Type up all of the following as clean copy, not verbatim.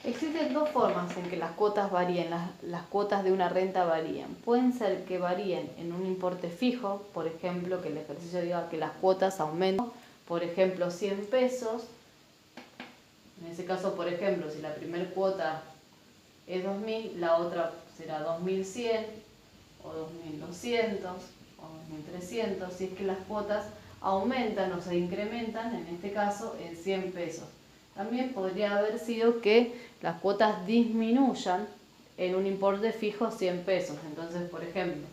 Existen dos formas en que las cuotas varían, las cuotas de una renta varían. Pueden ser que varíen en un importe fijo, por ejemplo, que el ejercicio diga que las cuotas aumentan, por ejemplo, 100 pesos. En ese caso, por ejemplo, si la primera cuota es 2.000, la otra será 2.100 o 2.200 o 2.300, si es que las cuotas aumentan o se incrementan, en este caso, en 100 pesos. También podría haber sido que las cuotas disminuyan en un importe fijo 100 pesos. Entonces, por ejemplo,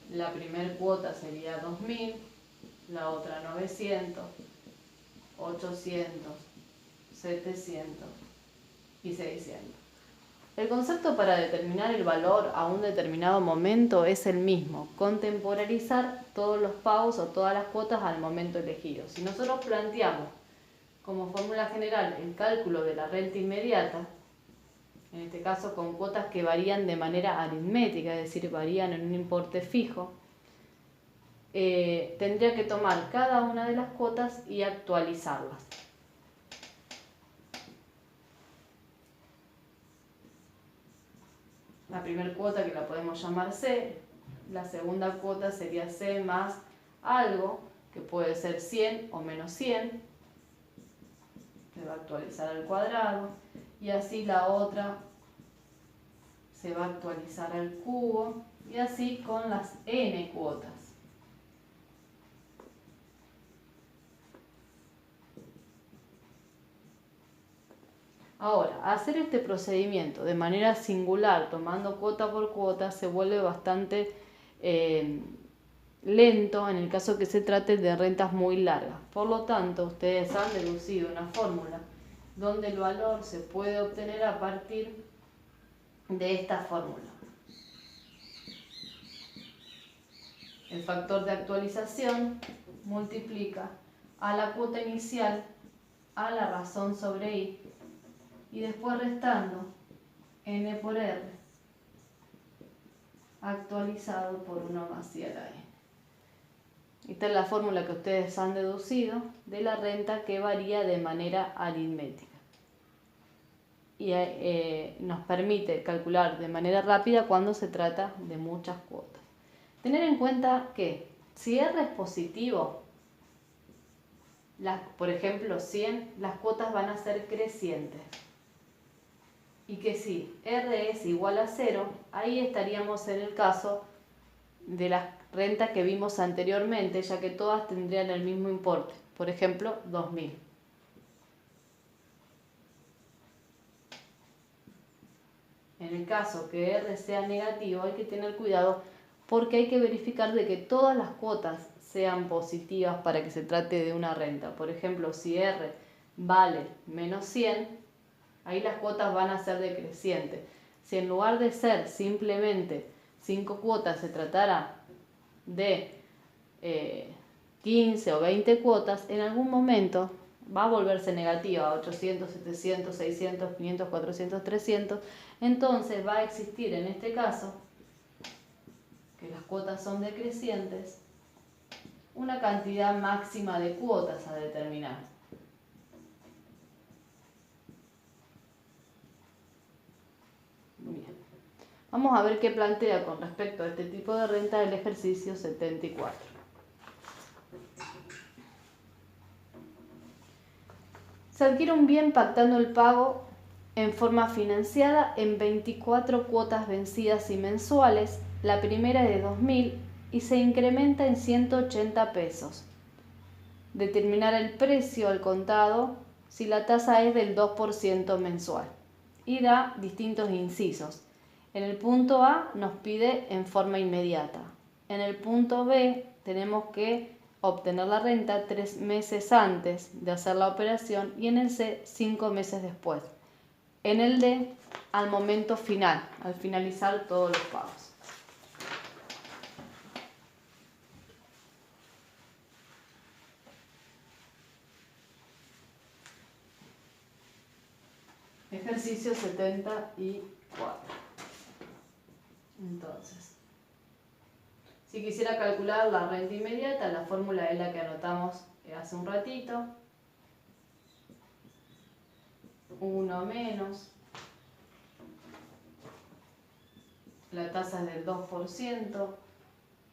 la primera cuota sería 2.000, la otra 900, 800, 700 y 600. El concepto para determinar el valor a un determinado momento es el mismo: contemporizar todos los pagos o todas las cuotas al momento elegido. Si nosotros planteamos como fórmula general el cálculo de la renta inmediata, en este caso con cuotas que varían de manera aritmética, es decir, varían en un importe fijo, tendría que tomar cada una de las cuotas y actualizarlas. La primera cuota, que la podemos llamar C, la segunda cuota sería C más algo, que puede ser 100 o menos 100, se va a actualizar al cuadrado, y así la otra se va a actualizar al cubo, y así con las n cuotas. Ahora, hacer este procedimiento de manera singular, tomando cuota por cuota, se vuelve bastante lento en el caso que se trate de rentas muy largas. Por lo tanto, ustedes han deducido una fórmula donde el valor se puede obtener a partir de esta fórmula. El factor de actualización multiplica a la cuota inicial a la razón sobre i, y después restando n por r actualizado por 1 más i a la n. Esta es la fórmula que ustedes han deducido de la renta que varía de manera aritmética y nos permite calcular de manera rápida cuando se trata de muchas cuotas. Tener en cuenta que si R es positivo, por ejemplo 100, las cuotas van a ser crecientes. Y que si R es igual a 0, ahí estaríamos en el caso de las rentas que vimos anteriormente, ya que todas tendrían el mismo importe. Por ejemplo, 2.000. En el caso que R sea negativo, hay que tener cuidado porque hay que verificar de que todas las cuotas sean positivas para que se trate de una renta. Por ejemplo, si R vale menos 100, ahí las cuotas van a ser decrecientes. Si en lugar de ser simplemente 5 cuotas se tratara de 15 o 20 cuotas, en algún momento va a volverse negativa, 800, 700, 600, 500, 400, 300. Entonces va a existir en este caso, que las cuotas son decrecientes, una cantidad máxima de cuotas a determinar. Bien. Vamos a ver qué plantea con respecto a este tipo de renta el ejercicio 74. Se adquiere un bien pactando el pago en forma financiada en 24 cuotas vencidas y mensuales. La primera es de 2.000 y se incrementa en 180 pesos. Determinar el precio al contado si la tasa es del 2% mensual. Y da distintos incisos. En el punto A nos pide en forma inmediata. En el punto B tenemos que obtener la renta 3 meses antes de hacer la operación y en el C 5 meses después. En el D al momento final, al finalizar todos los pagos. Ejercicio 74. Entonces, si quisiera calcular la renta inmediata, la fórmula es la que anotamos hace un ratito. 1 menos la tasa es del 2%,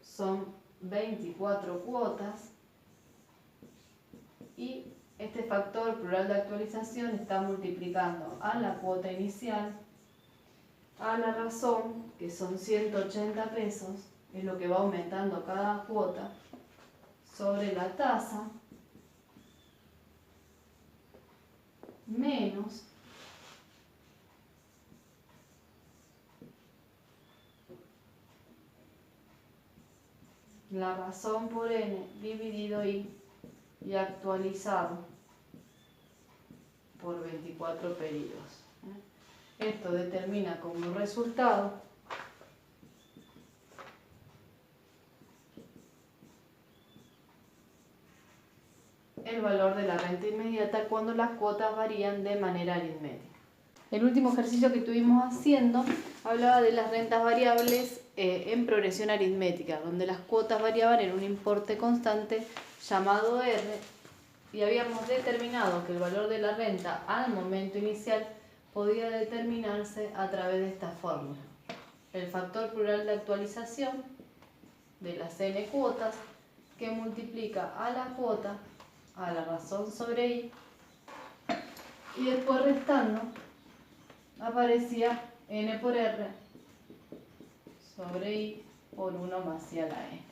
son 24 cuotas y este factor plural de actualización está multiplicando a la cuota inicial, a la razón, que son 180 pesos, es lo que va aumentando cada cuota, sobre la tasa, menos la razón por n dividido y actualizado por 24 periodos. Esto determina como resultado el valor de la renta inmediata cuando las cuotas varían de manera aritmética. El último ejercicio que estuvimos haciendo hablaba de las rentas variables en progresión aritmética, donde las cuotas variaban en un importe constante llamado R, y habíamos determinado que el valor de la renta al momento inicial podía determinarse a través de esta fórmula. El factor plural de actualización de las n cuotas, que multiplica a la cuota, a la razón sobre i, y después restando aparecía n por r sobre i por 1 más i a la n.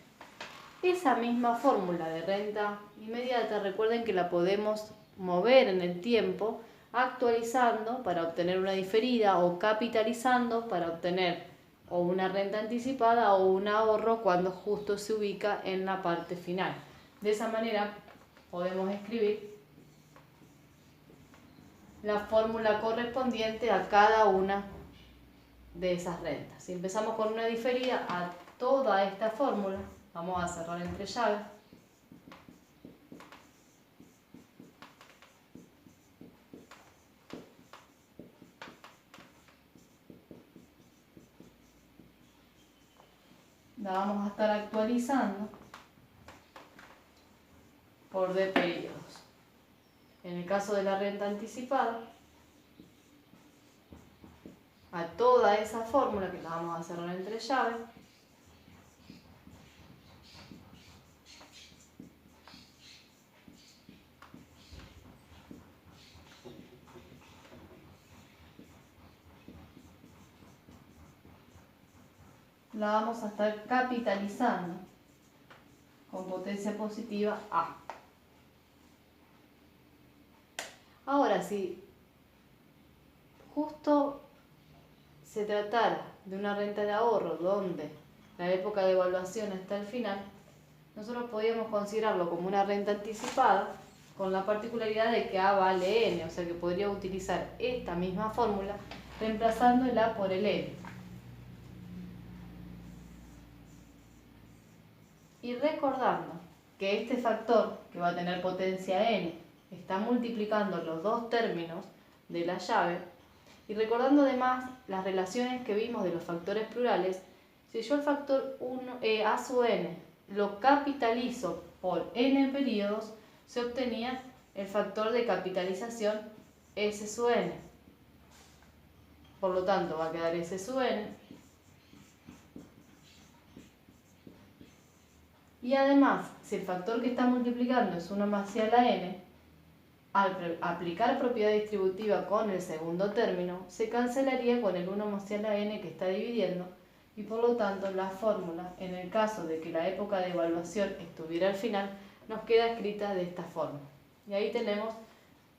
Esa misma fórmula de renta inmediata, recuerden que la podemos mover en el tiempo, actualizando para obtener una diferida o capitalizando para obtener o una renta anticipada o un ahorro cuando justo se ubica en la parte final. De esa manera podemos escribir la fórmula correspondiente a cada una de esas rentas. Si empezamos con una diferida a toda esta fórmula, vamos a cerrar entre llaves. La vamos a estar actualizando por D periodos. En el caso de la renta anticipada, a toda esa fórmula, que la vamos a cerrar entre llaves, la vamos a estar capitalizando con potencia positiva A. Ahora, si justo se tratara de una renta de ahorro donde la época de evaluación está al final, nosotros podríamos considerarlo como una renta anticipada con la particularidad de que A vale N, o sea que podría utilizar esta misma fórmula reemplazando el A por el N. Y recordando que este factor, que va a tener potencia N, está multiplicando los dos términos de la llave, y recordando además las relaciones que vimos de los factores plurales, si yo el factor A sub n lo capitalizo por n periodos, se obtenía el factor de capitalización S sub n. Por lo tanto, va a quedar S sub n. Y además, si el factor que está multiplicando es 1 más i a la n, al aplicar propiedad distributiva con el segundo término, se cancelaría con el 1 más i a la n que está dividiendo, y por lo tanto la fórmula, en el caso de que la época de evaluación estuviera al final, nos queda escrita de esta forma. Y ahí tenemos,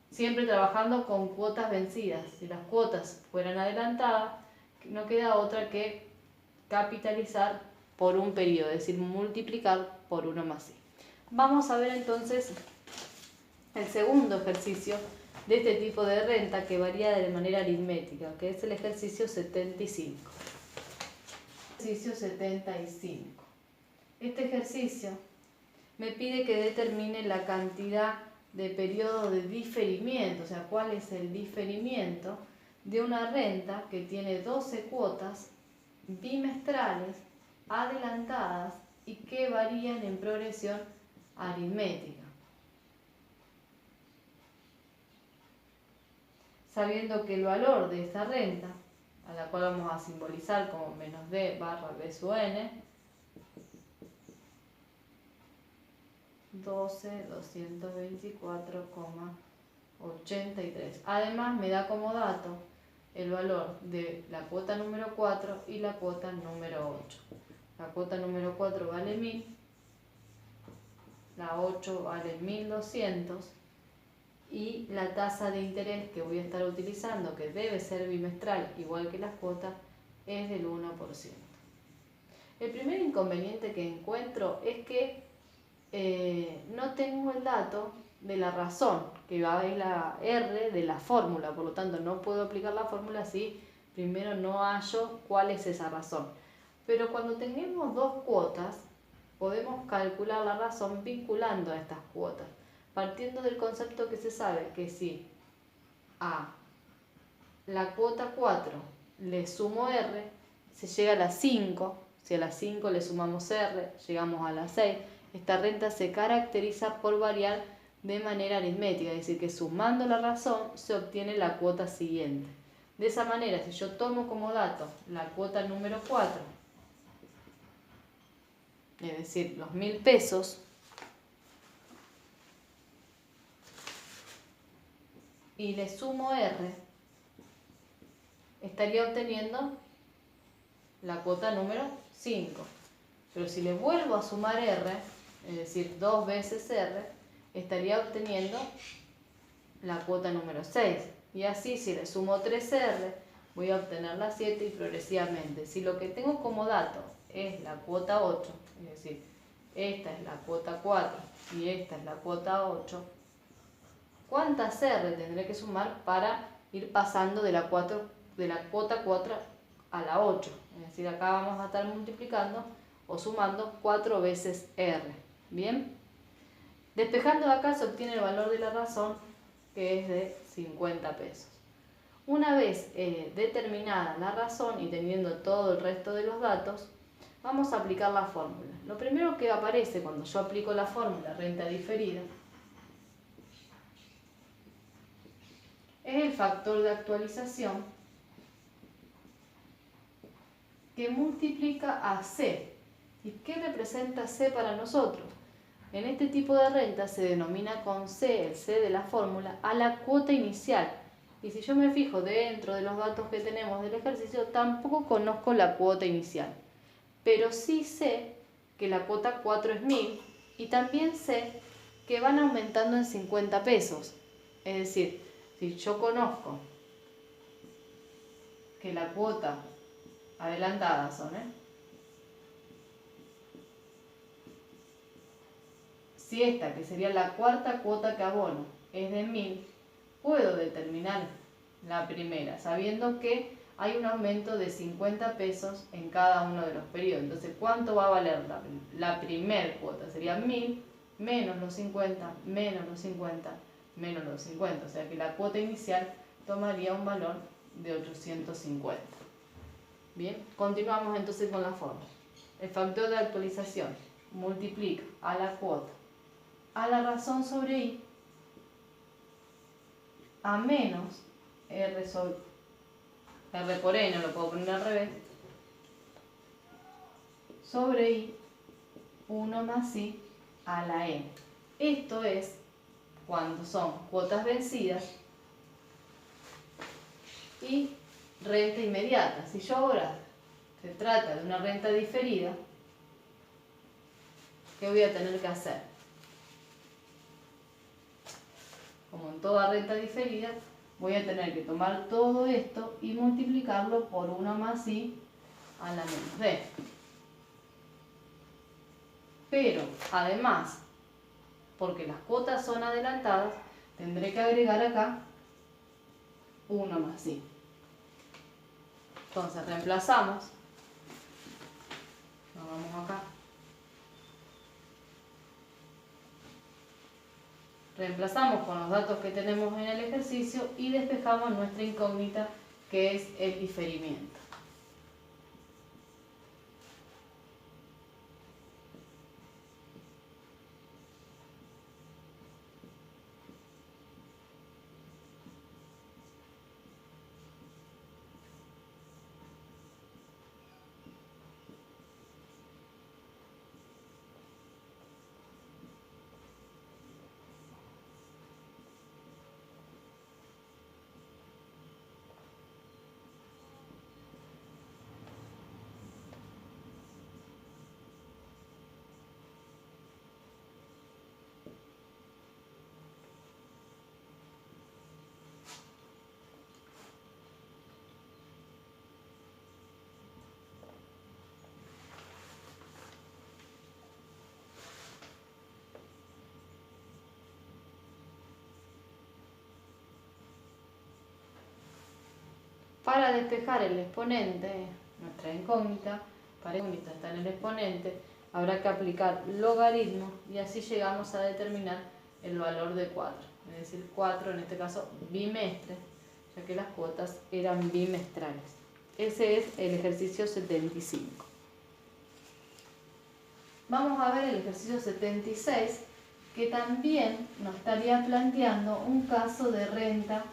siempre trabajando con cuotas vencidas. Si las cuotas fueran adelantadas, no queda otra que capitalizar por un periodo, es decir, multiplicar por 1 más i. Vamos a ver entonces el segundo ejercicio de este tipo de renta que varía de manera aritmética, que es el ejercicio 75. Ejercicio 75. Este ejercicio me pide que determine la cantidad de periodos de diferimiento, o sea, cuál es el diferimiento de una renta que tiene 12 cuotas bimestrales, adelantadas y que varían en progresión aritmética. Sabiendo que el valor de esta renta a la cual vamos a simbolizar como menos d barra b sub n, 12.224,83. Además me da como dato el valor de la cuota número 4 y la cuota número 8. La cuota número 4 vale 1000, la 8 vale 1200 y la tasa de interés que voy a estar utilizando, que debe ser bimestral igual que las cuotas, es del 1%. El primer inconveniente que encuentro es que no tengo el dato de la razón, que va a ir la R de la fórmula, por lo tanto no puedo aplicar la fórmula si primero no hallo cuál es esa razón. Pero cuando tengamos dos cuotas, podemos calcular la razón vinculando a estas cuotas, partiendo del concepto que se sabe que si a la cuota 4 le sumo R, se llega a la 5, si a la 5 le sumamos R, llegamos a la 6. Esta renta se caracteriza por variar de manera aritmética, es decir, que sumando la razón se obtiene la cuota siguiente. De esa manera, si yo tomo como dato la cuota número 4, es decir, los 1000 pesos, y le sumo R, estaría obteniendo la cuota número 5. Pero si le vuelvo a sumar R, es decir, 2 veces R, estaría obteniendo la cuota número 6. Y así, si le sumo 3R, voy a obtener la 7 y progresivamente. Si lo que tengo como dato es la cuota 8, es decir, esta es la cuota 4 y esta es la cuota 8, ¿cuántas R tendré que sumar para ir pasando de la cuota 4 a la 8? Es decir, acá vamos a estar multiplicando o sumando 4 veces R. ¿Bien? Despejando de acá se obtiene el valor de la razón, que es de 50 pesos. Una vez determinada la razón y teniendo todo el resto de los datos, vamos a aplicar la fórmula. Lo primero que aparece cuando yo aplico la fórmula renta diferida es el factor de actualización que multiplica a C. ¿Y qué representa C para nosotros? En este tipo de renta se denomina con C, el C de la fórmula, a la cuota inicial. Y si yo me fijo dentro de los datos que tenemos del ejercicio, tampoco conozco la cuota inicial. Pero sí sé que la cuota 4 es 1000 y también sé que van aumentando en 50 pesos. Es decir, si yo conozco que la cuota adelantada son, si esta, que sería la cuarta cuota que abono, es de 1000, puedo determinar la primera, sabiendo que hay un aumento de 50 pesos en cada uno de los periodos. Entonces, ¿cuánto va a valer la primer cuota? Sería 1000 menos los 50, menos los 50, menos los 50. O sea que la cuota inicial tomaría un valor de 850. Bien, continuamos entonces con la fórmula. El factor de actualización multiplica a la cuota a la razón sobre I a menos R por N, lo puedo poner al revés, sobre I 1 más I a la N. Esto es cuando son cuotas vencidas y renta inmediata. Si yo ahora se trata de una renta diferida, ¿qué voy a tener que hacer? Como en toda renta diferida, voy a tener que tomar todo esto y multiplicarlo por 1 más I a la menos D. Pero, además, porque las cuotas son adelantadas, tendré que agregar acá 1 más I. Entonces, reemplazamos. Nos vamos acá. Reemplazamos con los datos que tenemos en el ejercicio y despejamos nuestra incógnita, que es el diferimiento. Para despejar el exponente, nuestra incógnita, para incógnita está en el exponente, habrá que aplicar logaritmo y así llegamos a determinar el valor de 4. Es decir, 4 en este caso bimestre, ya que las cuotas eran bimestrales. Ese es el ejercicio 75. Vamos a ver el ejercicio 76, que también nos estaría planteando un caso de renta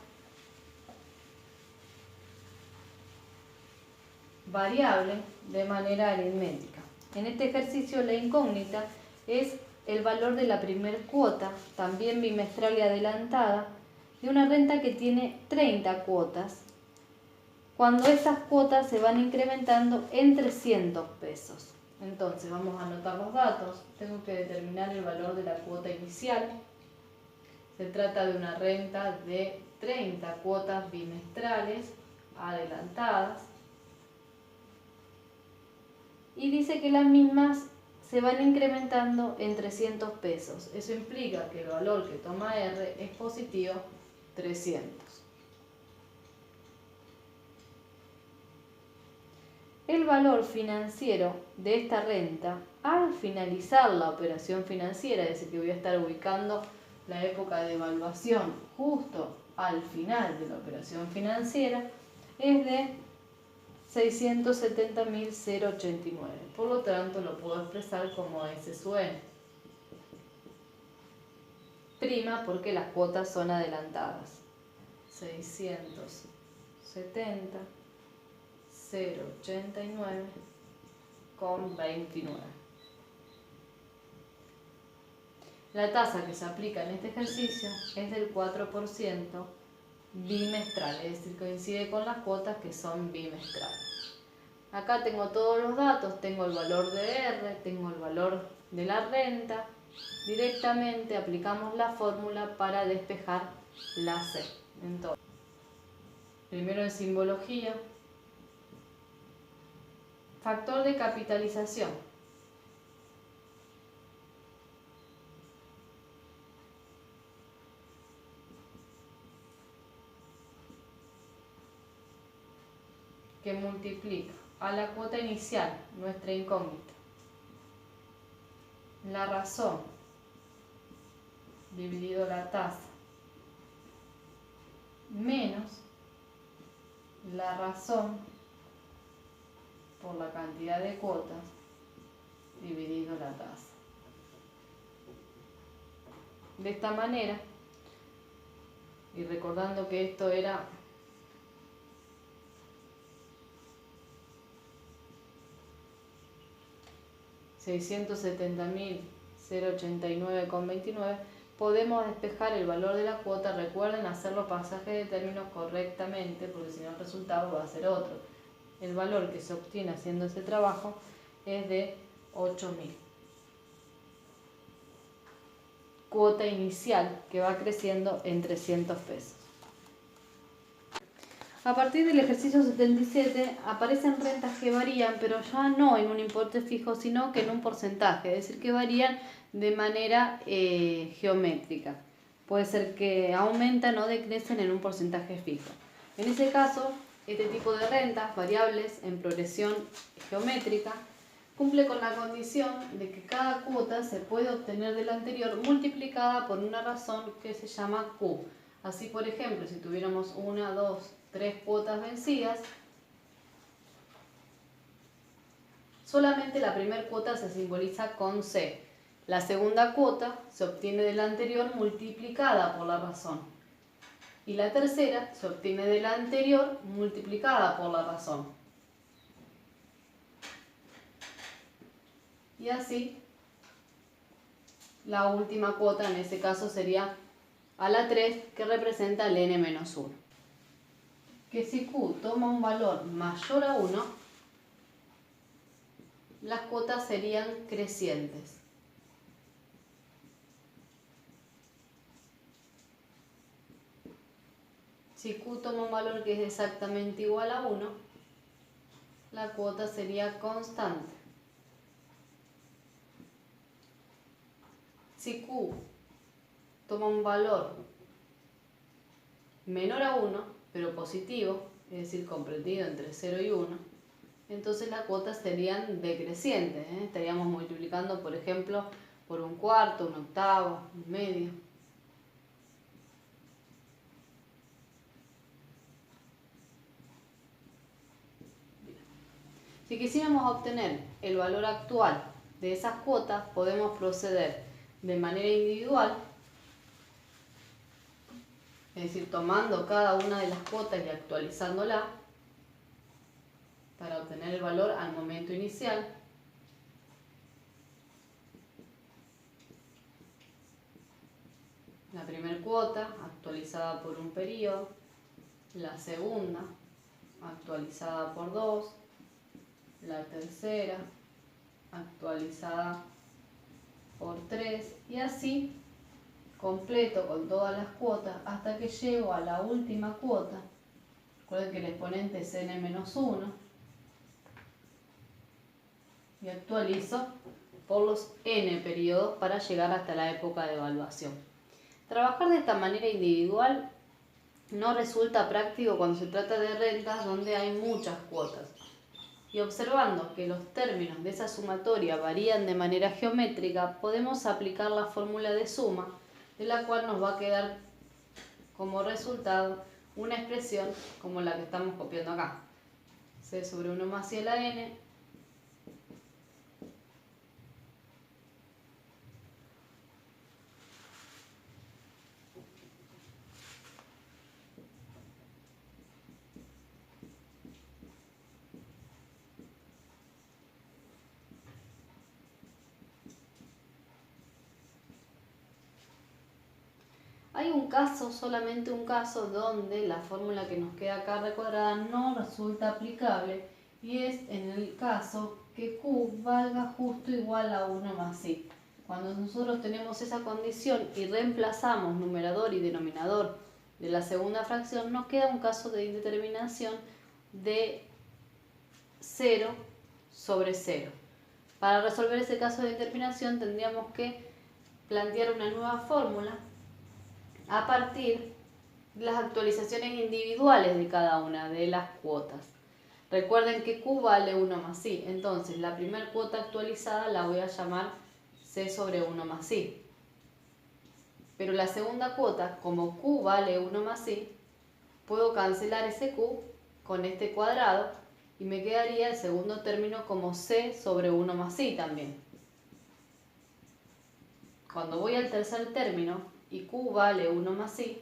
variable de manera aritmética. En este ejercicio la incógnita es el valor de la primer cuota, también bimestral y adelantada, de una renta que tiene 30 cuotas, cuando estas cuotas se van incrementando en 300 pesos. Entonces vamos a anotar los datos. Tengo que determinar el valor de la cuota inicial. Se trata de una renta de 30 cuotas bimestrales adelantadas. Y dice que las mismas se van incrementando en 300 pesos. Eso implica que el valor que toma R es positivo 300. El valor financiero de esta renta al finalizar la operación financiera, es decir, que voy a estar ubicando la época de evaluación justo al final de la operación financiera, es de 670.089. Por lo tanto, lo puedo expresar como S sub N. Prima porque las cuotas son adelantadas. 670.089,29. La tasa que se aplica en este ejercicio es del 4% bimestral, es decir, coincide con las cuotas que son bimestrales. Acá tengo todos los datos, tengo el valor de R, tengo el valor de la renta. Directamente aplicamos la fórmula para despejar la C. Entonces, primero en simbología, factor de capitalización. Que multiplica a la cuota inicial, nuestra incógnita, la razón dividido la tasa, menos la razón por la cantidad de cuotas dividido la tasa. De esta manera, y recordando que esto era $670.089,29, podemos despejar el valor de la cuota. Recuerden hacer los pasajes de términos correctamente, porque si no el resultado va a ser otro. El valor que se obtiene haciendo ese trabajo es de 8.000. Cuota inicial que va creciendo en 300 pesos. A partir del ejercicio 77 aparecen rentas que varían, pero ya no en un importe fijo, sino que en un porcentaje, es decir, que varían de manera geométrica. Puede ser que aumentan o decrecen en un porcentaje fijo. En ese caso, este tipo de rentas variables en progresión geométrica cumple con la condición de que cada cuota se puede obtener de la anterior multiplicada por una razón que se llama Q. Así, por ejemplo, si tuviéramos 1, 2, 3 cuotas vencidas, solamente la primera cuota se simboliza con C. La segunda cuota se obtiene de la anterior multiplicada por la razón. Y la tercera se obtiene de la anterior multiplicada por la razón. Y así, la última cuota en ese caso sería a la 3, que representa el n-1. Que si Q toma un valor mayor a 1, las cuotas serían crecientes. Si Q toma un valor que es exactamente igual a 1, la cuota sería constante. Si Q toma un valor menor a 1, pero positivo, es decir, comprendido entre 0 y 1, entonces las cuotas serían decrecientes, estaríamos multiplicando, por ejemplo, por un cuarto, un octavo, un medio. Si quisiéramos obtener el valor actual de esas cuotas, podemos proceder de manera individual, es decir, tomando cada una de las cuotas y actualizándola para obtener el valor al momento inicial. La primera cuota actualizada por un periodo, la segunda actualizada por 2, la tercera actualizada por 3 y así completo con todas las cuotas hasta que llego a la última cuota. Recuerden que el exponente es n-1 y actualizo por los n periodos para llegar hasta la época de evaluación. Trabajar de esta manera individual no resulta práctico cuando se trata de rentas donde hay muchas cuotas. Y observando que los términos de esa sumatoria varían de manera geométrica, podemos aplicar la fórmula de suma, de la cual nos va a quedar como resultado una expresión como la que estamos copiando acá. C sobre 1 más i a la n Hay un caso, solamente un caso, donde la fórmula que nos queda acá recuadrada no resulta aplicable y es en el caso que Q valga justo igual a 1 más I. Cuando nosotros tenemos esa condición y reemplazamos numerador y denominador de la segunda fracción, nos queda un caso de indeterminación de 0 sobre 0. Para resolver ese caso de indeterminación tendríamos que plantear una nueva fórmula a partir de las actualizaciones individuales de cada una de las cuotas. Recuerden que Q vale 1 más I, entonces la primera cuota actualizada la voy a llamar C sobre 1 más I. Pero la segunda cuota, como Q vale 1 más I, puedo cancelar ese Q con este cuadrado y me quedaría el segundo término como C sobre 1 más I también. Cuando voy al tercer término, y Q vale 1 más I,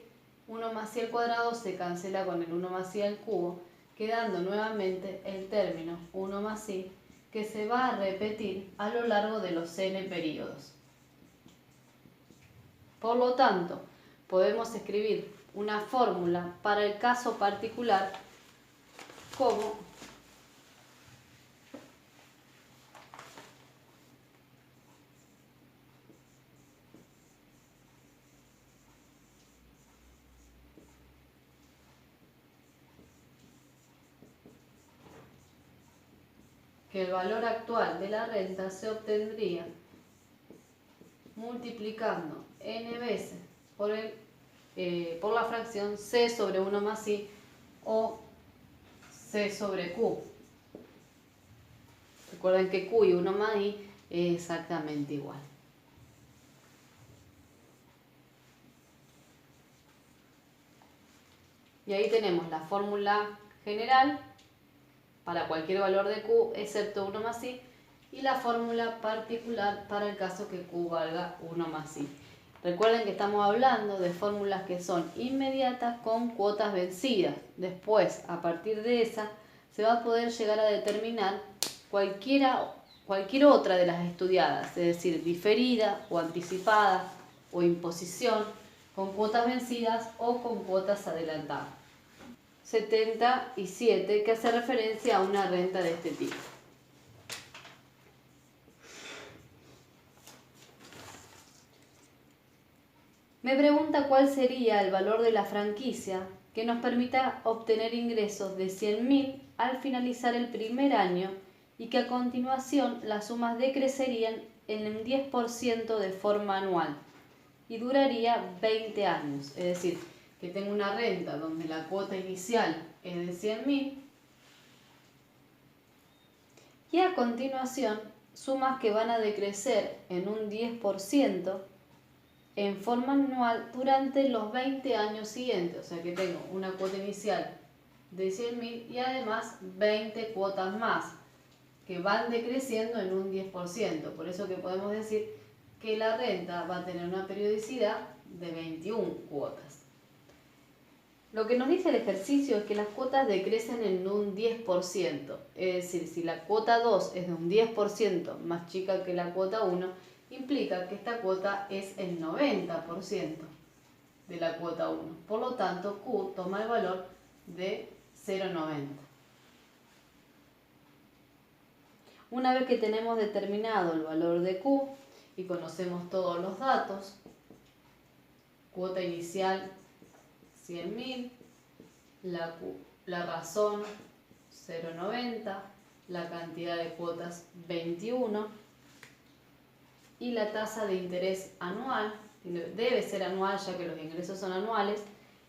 1 más I al cuadrado se cancela con el 1 más I al cubo, quedando nuevamente el término 1 más I, que se va a repetir a lo largo de los n periodos. Por lo tanto, podemos escribir una fórmula para el caso particular como que el valor actual de la renta se obtendría multiplicando n veces por la fracción C sobre 1 más I o C sobre Q. Recuerden que Q y 1 más I es exactamente igual. Y ahí tenemos la fórmula general para cualquier valor de Q excepto 1 más I y la fórmula particular para el caso que Q valga 1 más I. Recuerden que estamos hablando de fórmulas que son inmediatas con cuotas vencidas. Después, a partir de esa, se va a poder llegar a determinar cualquier otra de las estudiadas, es decir, diferida o anticipada o imposición, con cuotas vencidas o con cuotas adelantadas. 77, que hace referencia a una renta de este tipo. Me pregunta cuál sería el valor de la franquicia que nos permita obtener ingresos de 100.000 al finalizar el primer año y que a continuación las sumas decrecerían en un 10% de forma anual y duraría 20 años. Es decir, que tengo una renta donde la cuota inicial es de 100.000. Y a continuación, sumas que van a decrecer en un 10% en forma anual durante los 20 años siguientes. O sea que tengo una cuota inicial de 100.000 y además 20 cuotas más que van decreciendo en un 10%. Por eso que podemos decir que la renta va a tener una periodicidad de 21 cuotas. Lo que nos dice el ejercicio es que las cuotas decrecen en un 10%. Es decir, si la cuota 2 es de un 10% más chica que la cuota 1, implica que esta cuota es el 90% de la cuota 1. Por lo tanto, Q toma el valor de 0,90. Una vez que tenemos determinado el valor de Q y conocemos todos los datos, cuota inicial 100.000, la razón 0,90, la cantidad de cuotas 21 y la tasa de interés anual, debe ser anual ya que los ingresos son anuales,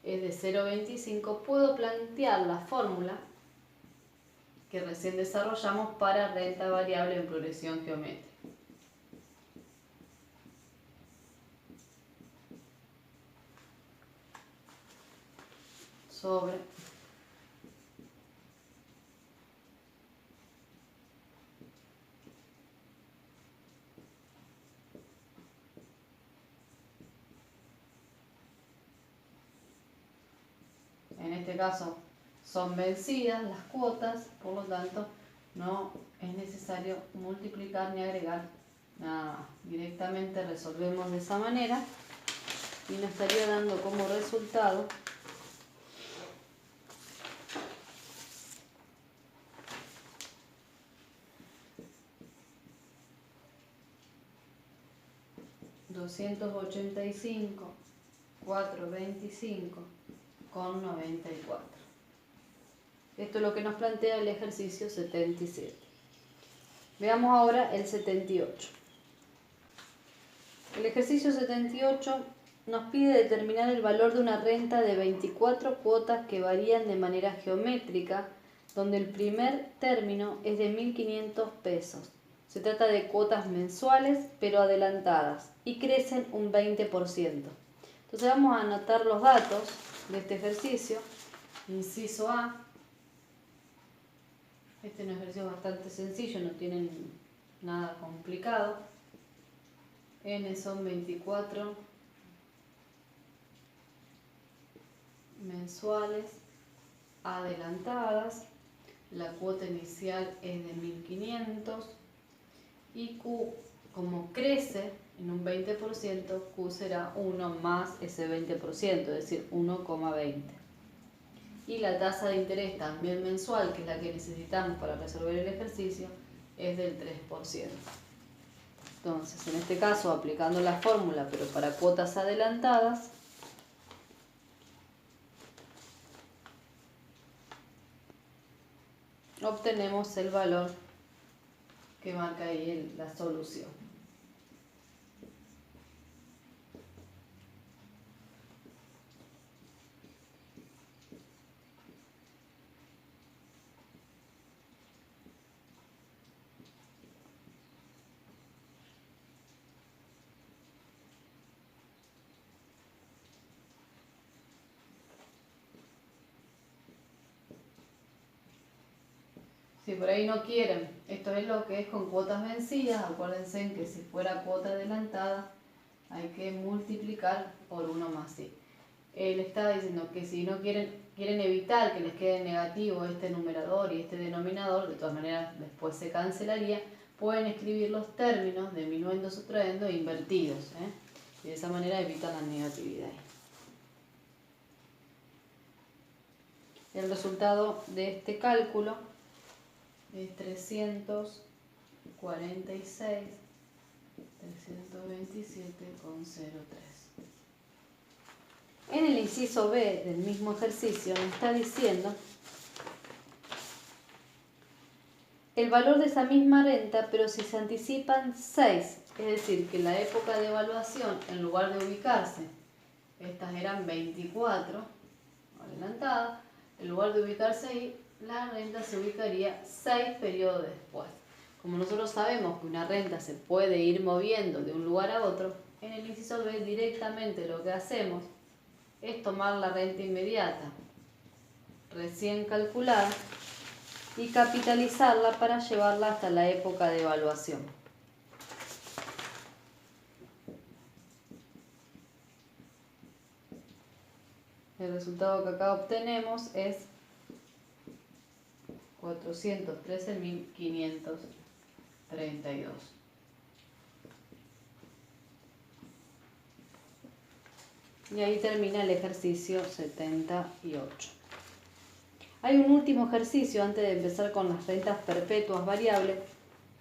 es de 0,25, puedo plantear la fórmula que recién desarrollamos para renta variable en progresión geométrica. Sobre en este caso son vencidas las cuotas, por lo tanto no es necesario multiplicar ni agregar nada más. Directamente resolvemos de esa manera y nos estaría dando como resultado $285,425,94. Esto es lo que nos plantea el ejercicio 77. Veamos ahora el 78. El ejercicio 78 nos pide determinar el valor de una renta de 24 cuotas que varían de manera geométrica, donde el primer término es de 1.500 pesos. Se trata de cuotas mensuales, pero adelantadas, y crecen un 20%. Entonces vamos a anotar los datos de este ejercicio. Inciso A. Este es un ejercicio bastante sencillo, no tiene nada complicado. N son 24 mensuales adelantadas. La cuota inicial es de 1.500 y Q, como crece en un 20%, Q será 1 más ese 20%, es decir, 1,20. Y la tasa de interés también mensual, que es la que necesitamos para resolver el ejercicio, es del 3%. Entonces, en este caso, aplicando la fórmula, pero para cuotas adelantadas, obtenemos el valor que marca ahí la solución. Si por ahí no quieren, esto es lo que es con cuotas vencidas, acuérdense que si fuera cuota adelantada hay que multiplicar por 1 más I. Él estaba diciendo que si no quieren evitar que les quede negativo este numerador y este denominador, de todas maneras después se cancelaría, pueden escribir los términos de minuendo, sustraendo invertidos, y de esa manera evitan la negatividad. El resultado de este cálculo es 327,03. En el inciso B del mismo ejercicio nos está diciendo el valor de esa misma renta, pero si se anticipan 6, es decir, que la época de evaluación, en lugar de ubicarse, estas eran 24 adelantadas, en lugar de ubicarse ahí, la renta se ubicaría 6 periodos después. Como nosotros sabemos que una renta se puede ir moviendo de un lugar a otro, en el inciso B directamente lo que hacemos es tomar la renta inmediata recién calculada y capitalizarla para llevarla hasta la época de evaluación. El resultado que acá obtenemos es 413.532. Y ahí termina el ejercicio 78. Hay un último ejercicio antes de empezar con las rentas perpetuas variables,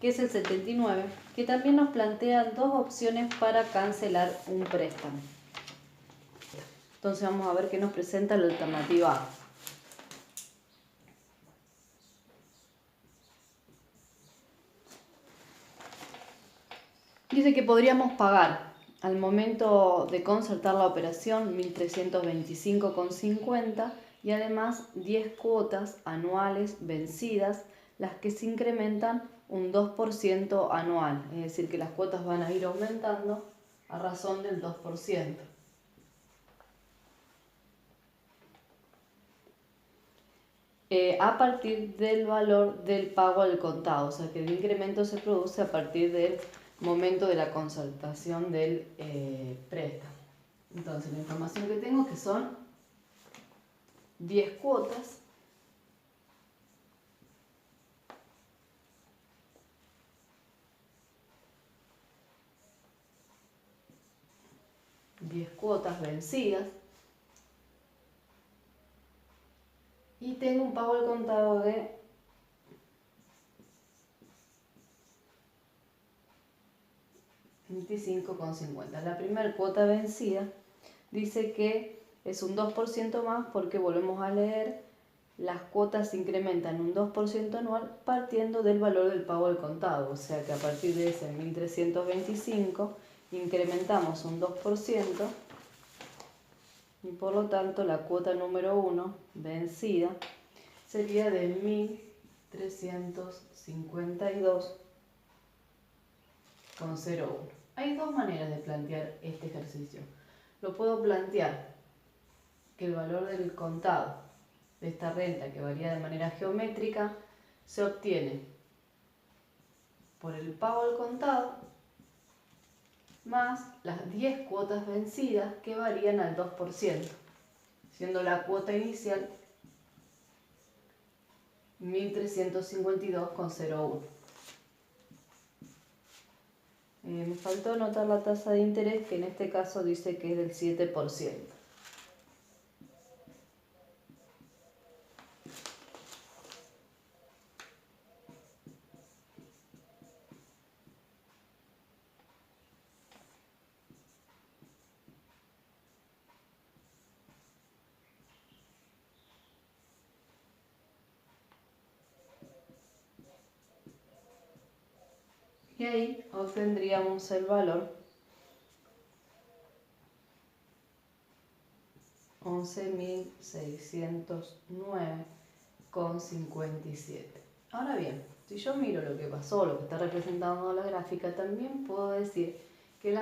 que es el 79, que también nos plantea dos opciones para cancelar un préstamo. Entonces vamos a ver qué nos presenta la alternativa A. Dice que podríamos pagar al momento de concertar la operación 1.325,50 y además 10 cuotas anuales vencidas, las que se incrementan un 2% anual, es decir, que las cuotas van a ir aumentando a razón del 2%. A partir del valor del pago al contado, o sea que el incremento se produce a partir del momento de la concertación del préstamo. Entonces la información que tengo es que son 10 cuotas vencidas y tengo un pago al contado de 25,50. La primera cuota vencida dice que es un 2% más porque volvemos a leer, las cuotas se incrementan un 2% anual partiendo del valor del pago al contado, o sea que a partir de ese 1.325 incrementamos un 2% y por lo tanto la cuota número 1 vencida sería de 1.352,01. Hay dos maneras de plantear este ejercicio. Lo puedo plantear que el valor del contado de esta renta, que varía de manera geométrica, se obtiene por el pago al contado más las 10 cuotas vencidas que varían al 2%, siendo la cuota inicial 1.352,01. Me faltó anotar la tasa de interés, que en este caso dice que es del 7%. Y ahí obtendríamos el valor 11.609,57. Ahora bien, si yo miro lo que pasó, lo que está representando la gráfica, también puedo decir que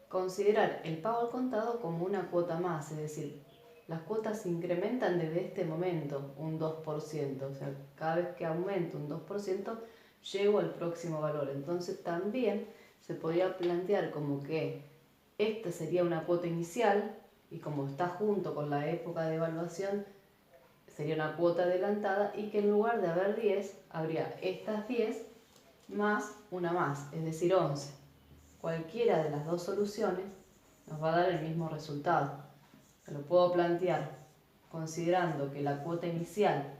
considerar el pago al contado como una cuota más, es decir, las cuotas se incrementan desde este momento un 2%, o sea, cada vez que aumento un 2%, llego al próximo valor. Entonces también se podría plantear como que esta sería una cuota inicial y como está junto con la época de evaluación, sería una cuota adelantada y que en lugar de haber 10, habría estas 10 más una más, es decir, 11. Cualquiera de las dos soluciones nos va a dar el mismo resultado. Lo puedo plantear considerando que la cuota inicial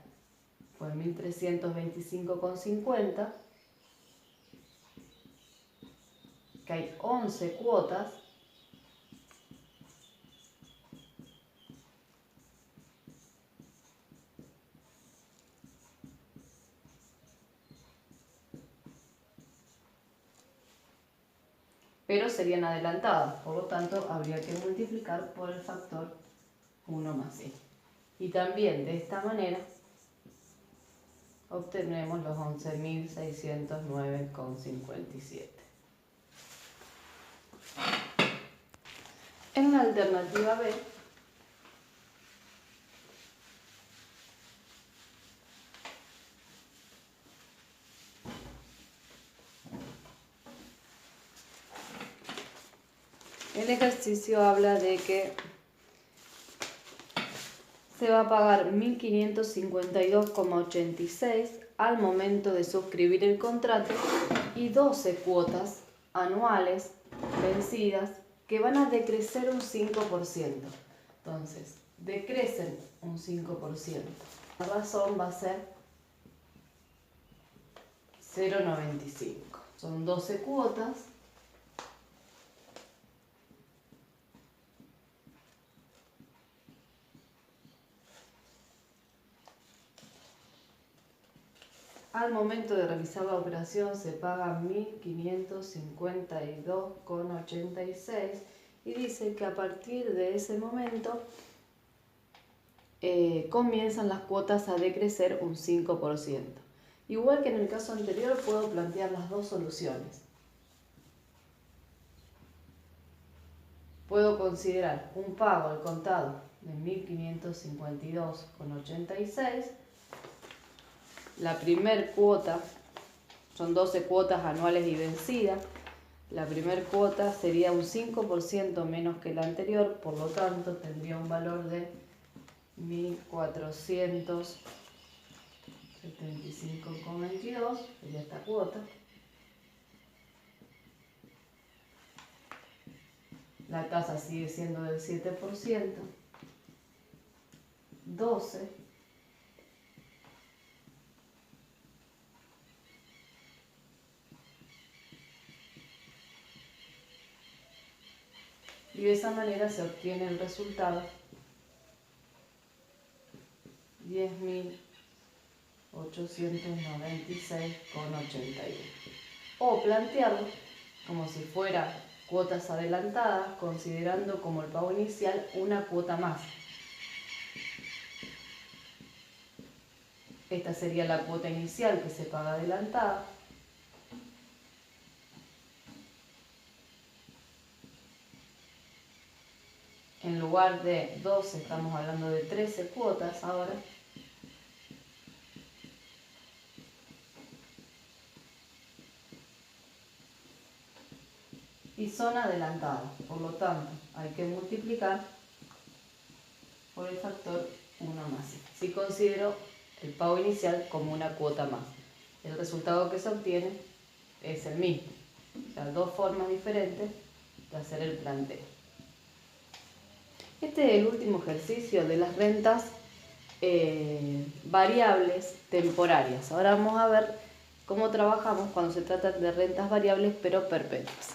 fue 1.325,50, que hay 11 cuotas, pero serían adelantadas, por lo tanto habría que multiplicar por el factor 1 más i. Y también de esta manera obtenemos los 11.609,57. En la alternativa B, el ejercicio habla de que se va a pagar 1.552,86 al momento de suscribir el contrato y 12 cuotas anuales vencidas que van a decrecer un 5%. Entonces, decrecen un 5%. La razón va a ser 0,95. Son 12 cuotas. Al momento de realizar la operación se paga 1.552,86 y dice que a partir de ese momento comienzan las cuotas a decrecer un 5%. Igual que en el caso anterior, puedo plantear las dos soluciones. Puedo considerar un pago al contado de 1.552,86. La primer cuota, son 12 cuotas anuales y vencidas. La primer cuota sería un 5% menos que la anterior, por lo tanto tendría un valor de 1.475,22, sería esta cuota. La tasa sigue siendo del 7%, 12, y de esa manera se obtiene el resultado 10.896,81. O plantearlo como si fuera cuotas adelantadas, considerando como el pago inicial una cuota más. Esta sería la cuota inicial que se paga adelantada. En lugar de 12 estamos hablando de 13 cuotas ahora. Y son adelantadas, por lo tanto hay que multiplicar por el factor 1 más. Si considero el pago inicial como una cuota más, el resultado que se obtiene es el mismo. O sea, dos formas diferentes de hacer el planteo. Este es el último ejercicio de las rentas variables temporarias. Ahora vamos a ver cómo trabajamos cuando se trata de rentas variables pero perpetuas.